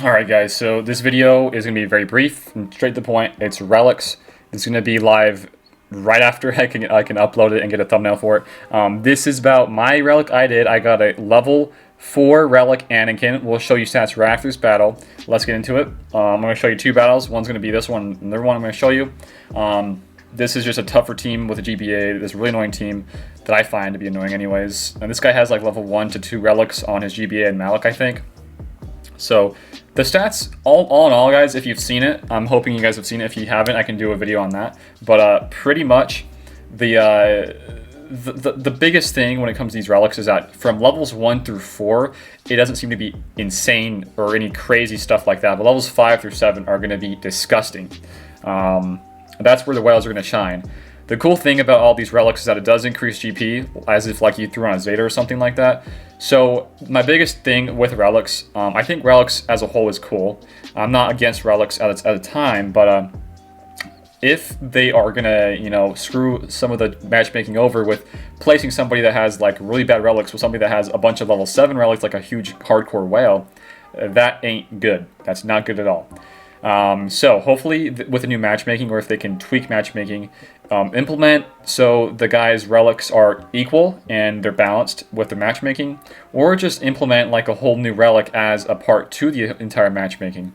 Alright guys, so this video is going to be very brief and straight to the point. It's Relics. It's going to be live right after I can upload it and get a thumbnail for it. This is about my relic I did. I got a level 4 Relic Anakin. We'll show you stats right after this battle. Let's get into it. I'm going to show you two battles. One's going to be this one, another one I'm going to show you. This is just a tougher team with a GBA. This really annoying team that I find to be annoying anyways. And this guy has like level 1 to 2 relics on his GBA and Malik, I think. So the stats, all in all, guys, if you've seen it, I'm hoping you guys have seen it. If you haven't, I can do a video on that. But pretty much the biggest thing when it comes to these relics is that from levels 1 through 4, it doesn't seem to be insane or any crazy stuff like that. But levels 5 through 7 are going to be disgusting. That's where the whales are going to shine. The cool thing about all these relics is that it does increase GP, as if like you threw on a Zeta or something like that. So my biggest thing with relics, I think relics as a whole is cool. I'm not against relics at a time, but if they are gonna, screw some of the matchmaking over with placing somebody that has like really bad relics with somebody that has a bunch of level 7 relics, like a huge hardcore whale, that ain't good. That's not good at all. So hopefully with the new matchmaking, or if they can tweak matchmaking, implement so the guys' relics are equal and they're balanced with the matchmaking, or just implement like a whole new relic as a part to the entire matchmaking.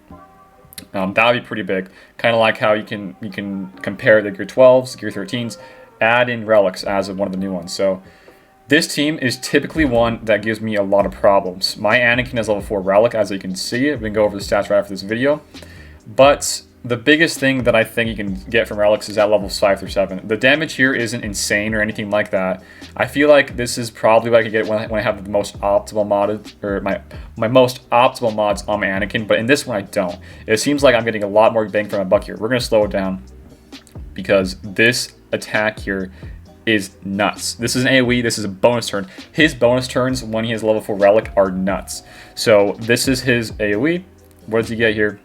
That would be pretty big. Kind of like how you can compare the Gear 12s, Gear 13s, add in relics as one of the new ones. So this team is typically one that gives me a lot of problems. My Anakin is level 4 relic, as you can see. We can go over the stats right after this video. But the biggest thing that I think you can get from relics is at levels 5 through 7. The damage here isn't insane or anything like that. I feel like this is probably what I could get when I have the most optimal modded, or my most optimal mods on my Anakin, but in this one I don't. It seems like I'm getting a lot more bang for my buck here. We're going to slow it down because this attack here is nuts. This is an AoE, this is a bonus turn. His bonus turns when he has level 4 relic are nuts. So this is his AoE. What does he get here?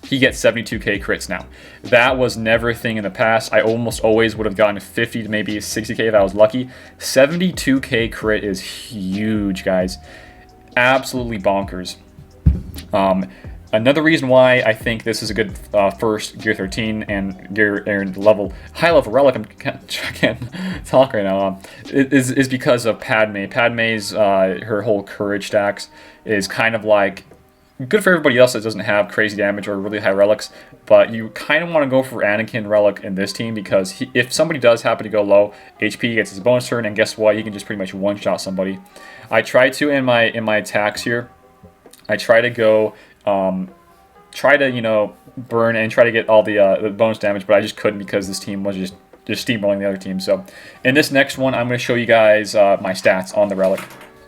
He gets 72k crits now. That was never a thing in the past. I almost always would have gotten 50 to maybe 60k if I was lucky. 72k crit is huge, guys. Absolutely bonkers. Another reason why I think this is a good first Gear 13 and high level relic, I can't talk right now, is because of Padme. Padme's her whole courage stacks is kind of like good for everybody else that doesn't have crazy damage or really high relics, but you kind of want to go for Anakin relic in this team because if somebody does happen to go low HP, he gets his bonus turn, and guess what? He can just pretty much one-shot somebody. I try to in my attacks here. I try to go, burn and try to get all the bonus damage, but I just couldn't because this team was just steamrolling the other team. So in this next one, I'm going to show you guys my stats on the relic.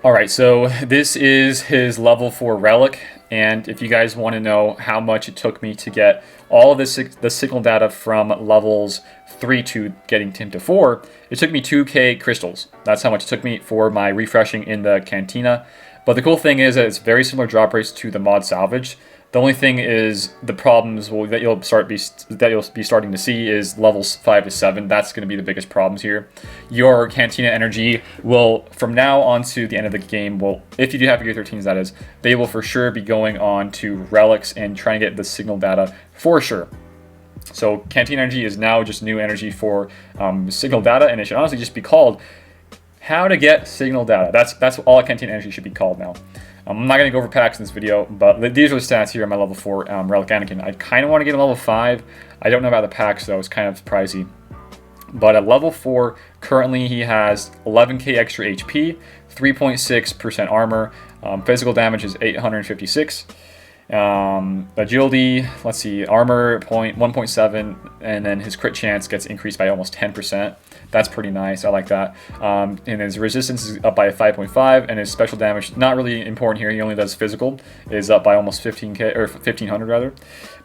Alright, so this is his level 4 relic, and if you guys want to know how much it took me to get all of the signal data from levels 3 to getting him to 4, it took me 2k crystals. That's how much it took me for my refreshing in the cantina. But the cool thing is that it's very similar drop rates to the mod salvage. The only thing is the problems that you'll be starting to see is levels 5 to 7. That's going to be the biggest problems here. Your Cantina energy will, from now on to the end of the game, if you do have Gear 13s, that is, they will for sure be going on to relics and trying to get the signal data for sure. So Cantina energy is now just new energy for signal data, and it should honestly just be called how to get signal data. That's all Cantina energy should be called now. I'm not going to go over packs in this video, but these are the stats here on my level 4 Relic Anakin. I kind of want to get a level 5. I don't know about the packs, though. It's kind of pricey. But at level 4, currently he has 11k extra HP, 3.6% armor, physical damage is 856. Agility, let's see, armor 1.7, and then his crit chance gets increased by almost 10%. That's pretty nice. I like that. And his resistance is up by 5.5, and his special damage, not really important here. He only does physical, is up by almost 15k or 1500 rather.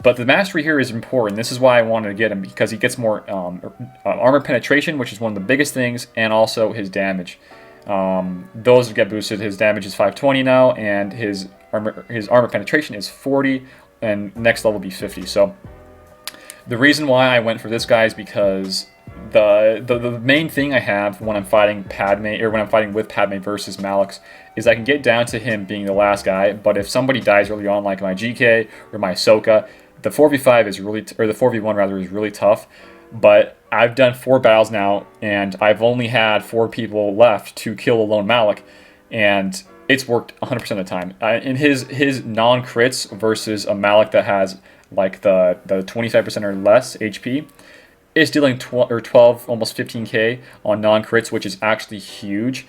But the mastery here is important. This is why I wanted to get him, because he gets more armor penetration, which is one of the biggest things, and also his damage. Those get boosted. His damage is 520 now, and his armor penetration is 40, and next level will be 50. So the reason why I went for this guy is because the main thing I have when I'm fighting Padme, or when I'm fighting with Padme versus Malix, is I can get down to him being the last guy. But if somebody dies early on, like my GK or my Ahsoka, the 4v5 is really, or the 4v1 rather, is really tough. But I've done 4 battles now, and I've only had 4 people left to kill a lone Malak, and it's worked 100% of the time. In his non-crits versus a Malak that has like the 25% or less HP, is dealing 12, almost 15k on non-crits, which is actually huge.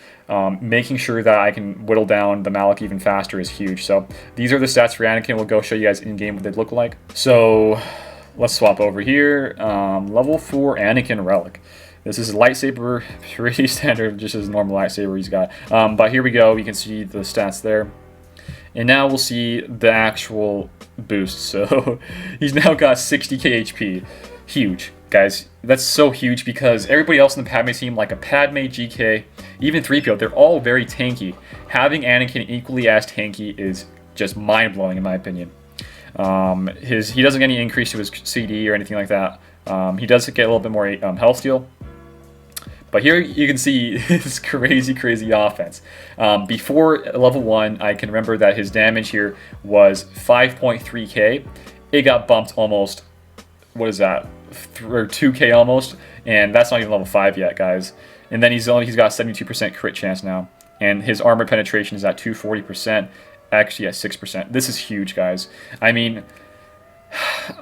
Making sure that I can whittle down the Malak even faster is huge. So these are the stats for Anakin. We'll go show you guys in game what they look like. So let's swap over here. Level 4 Anakin Relic. This is a lightsaber, pretty standard, just as normal lightsaber he's got. But here we go. You can see the stats there. And now we'll see the actual boost. So he's now got 60k HP. Huge, guys. That's so huge because everybody else in the Padme team, like a Padme, GK, even 3PO, they're all very tanky. Having Anakin equally as tanky is just mind-blowing in my opinion. He doesn't get any increase to his CD or anything like that. He does get a little bit more health steal. But here you can see his crazy offense. Before level 1, I can remember that his damage here was 5.3k. It got bumped almost, what is that, 2k almost, and that's not even level 5 yet, guys. And then he's got 72% crit chance now, and his armor penetration is at 240%, actually at 6%. This is huge, guys. I mean,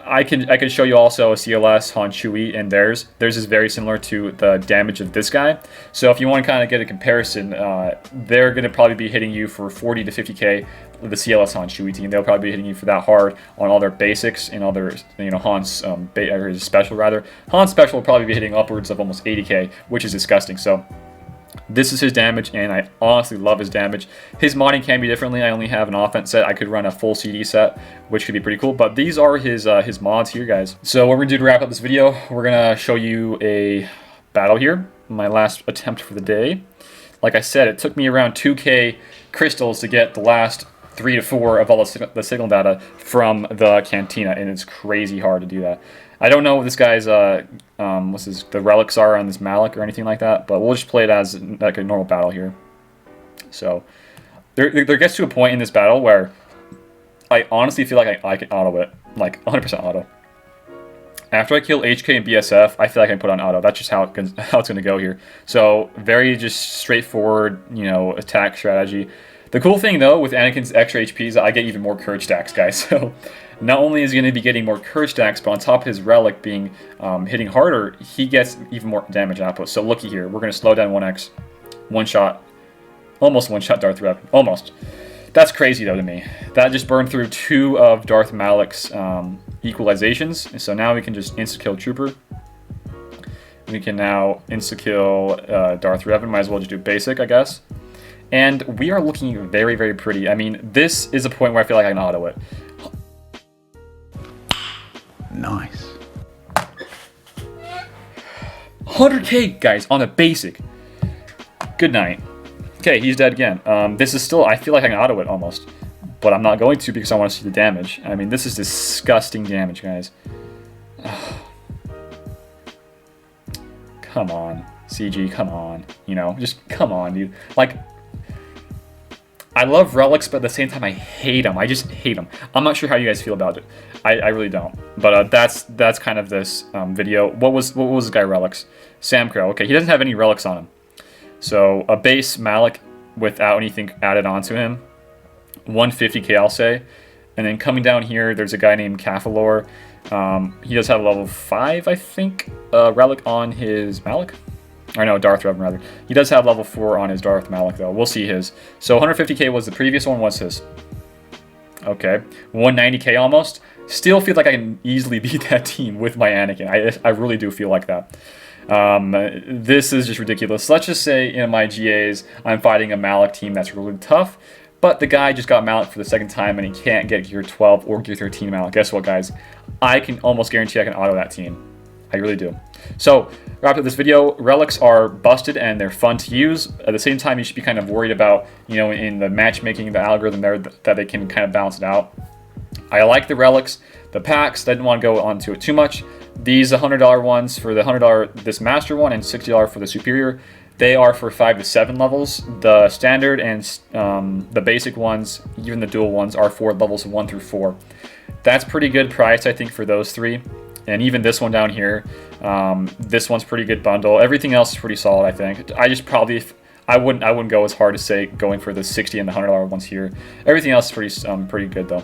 I can show you also a CLS on Chewie, and theirs is very similar to the damage of this guy. So if you want to kind of get a comparison, they're going to probably be hitting you for 40 to 50k with the CLS on Chewie team. They'll probably be hitting you for that hard on all their basics and all their, Han's or his special rather. Han's special will probably be hitting upwards of almost 80k, which is disgusting. So this is his damage, and I honestly love his damage. His modding can be differently. I only have an offense set. I could run a full CD set, which could be pretty cool. But these are his mods here, guys. So what we're gonna do to wrap up this video, we're gonna show you a battle here. My last attempt for the day. Like I said, it took me around 2k crystals to get the last 3 to 4 of all the signal data from the cantina, and it's crazy hard to do that. I don't know what this guy's the relics are on this Malak or anything like that, but we'll just play it as like a normal battle here. So there gets to a point in this battle where I honestly feel like I can auto it, like 100% auto. After I kill HK and BSF, I feel like I can put on auto. That's just how it's going to go here. So very just straightforward, attack strategy. The cool thing though with Anakin's extra HP is that I get even more courage stacks, guys. So not only is he going to be getting more courage stacks, but on top of his relic being hitting harder, he gets even more damage output. So looky here, we're going to slow down 1x, one shot, almost one shot Darth Revan, almost. That's crazy though to me. That just burned through 2 of Darth Malik's equalizations. And so now we can just insta-kill Trooper. We can now insta-kill Darth Revan. Might as well just do basic, I guess. And we are looking very pretty. I mean, this is a point where I feel like I can auto it. Nice. 100k, guys, on a basic. Good night. Okay, he's dead again. This is still, I feel like I can auto it almost. But I'm not going to because I want to see the damage. I mean, this is disgusting damage, guys. Come on. CG, come on. Just come on, dude. Like, I love relics, but at the same time, I hate them. I just hate them. I'm not sure how you guys feel about it. I really don't. But that's kind of this video. What was this guy relics? Sam Crow. Okay, he doesn't have any relics on him. So a base Malak without anything added onto him. 150k, I'll say. And then coming down here, there's a guy named Cafalor. He does have a level 5, I think, relic on his Malak. Or no, Darth Revan rather. He does have level 4 on his Darth Malak though. We'll see his. So 150k was the previous one. What's his? Okay, 190k almost. Still feel like I can easily beat that team with my Anakin. I really do feel like that. This is just ridiculous. Let's just say in my GAs, I'm fighting a Malak team that's really tough, but the guy just got Malak for the second time and he can't get Gear 12 or Gear 13 Malak. Guess what, guys? I can almost guarantee I can auto that team. I really do. So, wrap up this video. Relics are busted and they're fun to use. At the same time, you should be kind of worried about, in the matchmaking, the algorithm there, that they can kind of balance it out. I like the relics. The packs, I didn't want to go onto it too much. These $100 ones for the $100 this master one and $60 for the superior, they are for 5 to 7 levels. The standard and the basic ones, even the dual ones, are for levels 1 through 4. That's pretty good price, I think, for those 3. And even this one down here, this one's pretty good bundle. Everything else is pretty solid, I think. I just probably, I wouldn't go as hard to say going for the $60 and the $100 ones here. Everything else is pretty good though.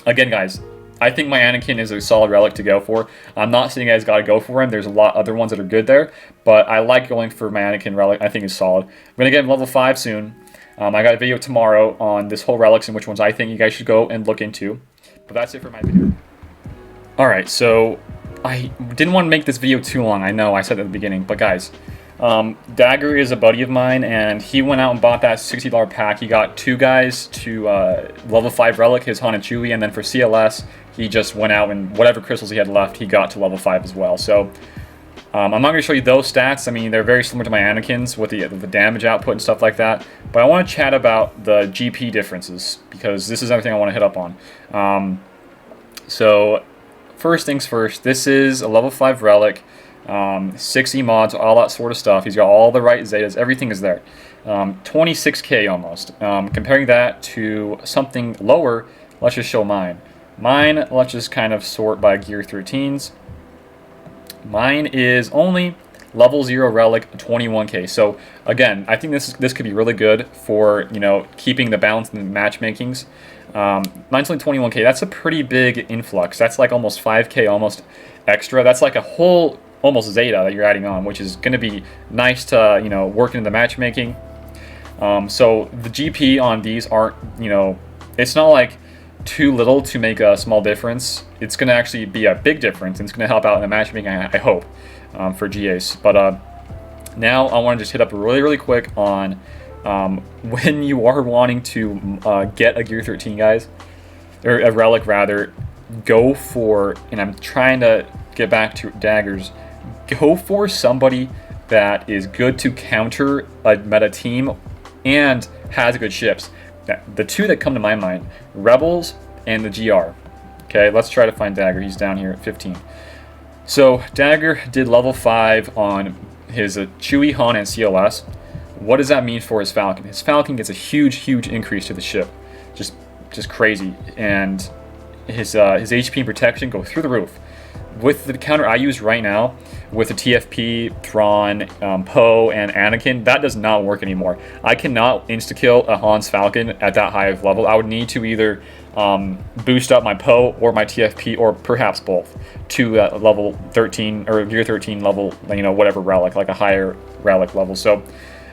Again, guys, I think my Anakin is a solid relic to go for. I'm not saying you guys got to go for him. There's a lot other ones that are good there, but I like going for my Anakin relic. I think it's solid. I'm going to get him level 5 soon. I got a video tomorrow on this whole relics and which ones I think you guys should go and look into. But that's it for my video. Alright, so I didn't want to make this video too long. I know I said at the beginning, but guys, Dagger is a buddy of mine, and he went out and bought that $60 pack. He got 2 guys to level 5 relic, his Han and Chewie, and then for CLS, he just went out and whatever crystals he had left, he got to level 5 as well. So I'm not going to show you those stats. I mean, they're very similar to my Anakin's with the damage output and stuff like that. But I want to chat about the GP differences, because this is everything I want to hit up on. So first things first, this is a level 5 relic. 60 mods, all that sort of stuff. He's got all the right Zetas, everything is there. 26k almost. Comparing that to something lower, let's just show mine. Mine, let's just kind of sort by gear 13s. Mine is only level 0 relic, 21k. So again, I think this could be really good for, you know, keeping the balance in the matchmakings. Mine's only 21k. That's a pretty big influx. That's like almost 5k almost extra. That's like a whole almost Zeta that you're adding on, which is going to be nice to, you know, work into the matchmaking. So the GP on these aren't, you know, it's not like too little to make a small difference. It's going to actually be a big difference, and it's going to help out in the matchmaking, I hope, for GAs. But now I want to just hit up really quick on when you are wanting to get a Gear 13, guys, or a relic rather, go for, and I'm trying to get back to daggers, go for somebody that is good to counter a meta team and has good ships. The 2 that come to my mind, Rebels and the GR. Okay, let's try to find Dagger. He's down here at 15. So Dagger did level 5 on his Chewie, Han, and CLS. What does that mean for his Falcon? His Falcon gets a huge increase to the ship. Just crazy. And his HP and protection go through the roof. With the counter I use right now, with the TFP, Thrawn, Poe, and Anakin, that does not work anymore. I cannot insta-kill a Han's Falcon at that high of level. I would need to either boost up my Poe or my TFP, or perhaps both, to level 13, or Gear 13 level, you know, whatever relic, like a higher relic level. So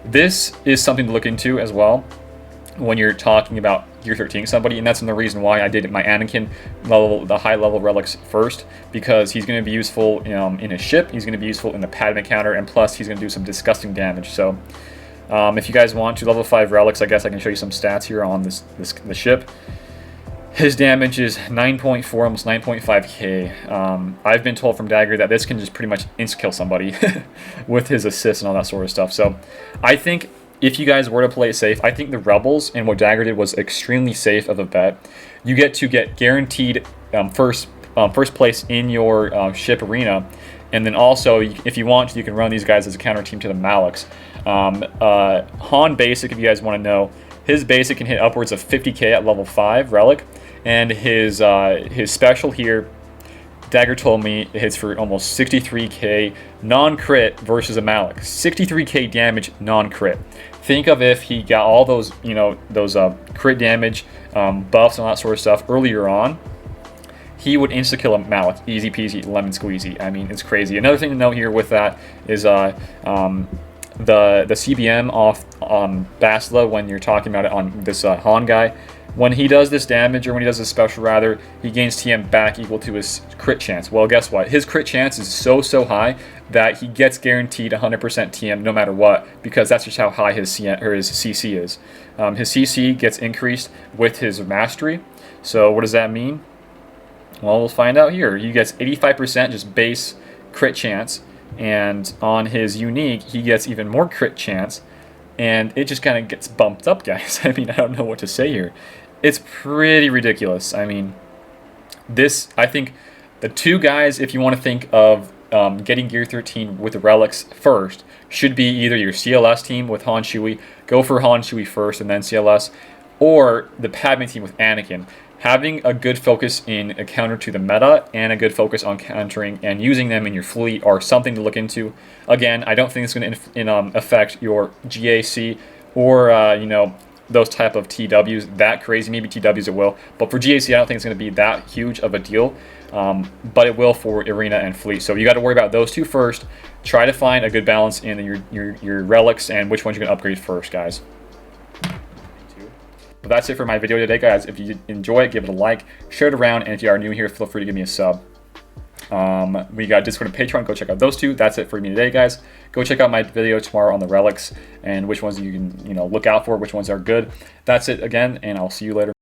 this is something to look into as well when you're talking about Gear 13 somebody, and that's the reason why I did my Anakin level, the high level relics first, because he's going to be useful in his ship, he's going to be useful in the Padme counter, and plus he's going to do some disgusting damage. So if you guys want to level 5 relics, I guess I can show you some stats here on the ship. His damage is 9.4, almost 9.5k. I've been told from Dagger that this can just pretty much insta-kill somebody with his assists and all that sort of stuff. So I think if you guys were to play it safe, I think the Rebels and what Dagger did was extremely safe of a bet. You get to get guaranteed first place in your ship arena, and then also, if you want, you can run these guys as a counter team to the Maliks. Han basic, if you guys want to know, his basic can hit upwards of 50k at level 5 relic, and his special here, Dagger told me, it hits for almost 63k non-crit versus a Malak. 63k damage non-crit. Think of if he got all those, you know, those crit damage buffs and all that sort of stuff earlier on, he would insta-kill a Malak. Easy peasy, lemon squeezy. I mean, it's crazy. Another thing to note here with that is the CBM off Basila, when you're talking about it on this Han guy, when he does this damage, or when he does this special rather, he gains TM back equal to his crit chance. Well, guess what? His crit chance is so high that he gets guaranteed 100% TM no matter what, because that's just how high his CC is. His CC gets increased with his mastery. So what does that mean? Well, we'll find out here. He gets 85% just base crit chance, and on his unique, he gets even more crit chance, and it just kind of gets bumped up, guys. I mean, I don't know what to say here. It's pretty ridiculous. I mean, this, I think, The two guys, if you want to think of getting Gear 13 with the Relics first, should be either your CLS team with Han Chewie, go for Han Chewie first and then CLS, or the Padme team with Anakin. Having a good focus in a counter to the meta and a good focus on countering and using them in your fleet are something to look into. Again, I don't think it's going to affect your GAC or those type of TWs that crazy. Maybe TWs it will, but for GAC, I don't think it's going to be that huge of a deal. But it will for arena and fleet. So you got to worry about those two first. Try to find a good balance in your relics and which ones you're going to upgrade first, guys. But that's it for my video today, guys. If you enjoy it, give it a like, share it around, and if you are new here, feel free to give me a sub. We got Discord and Patreon. Go check out those two. That's it for me today, guys. Go check out my video tomorrow on the relics and which ones you can look out for, which ones are good. That's it again, and I'll see you later.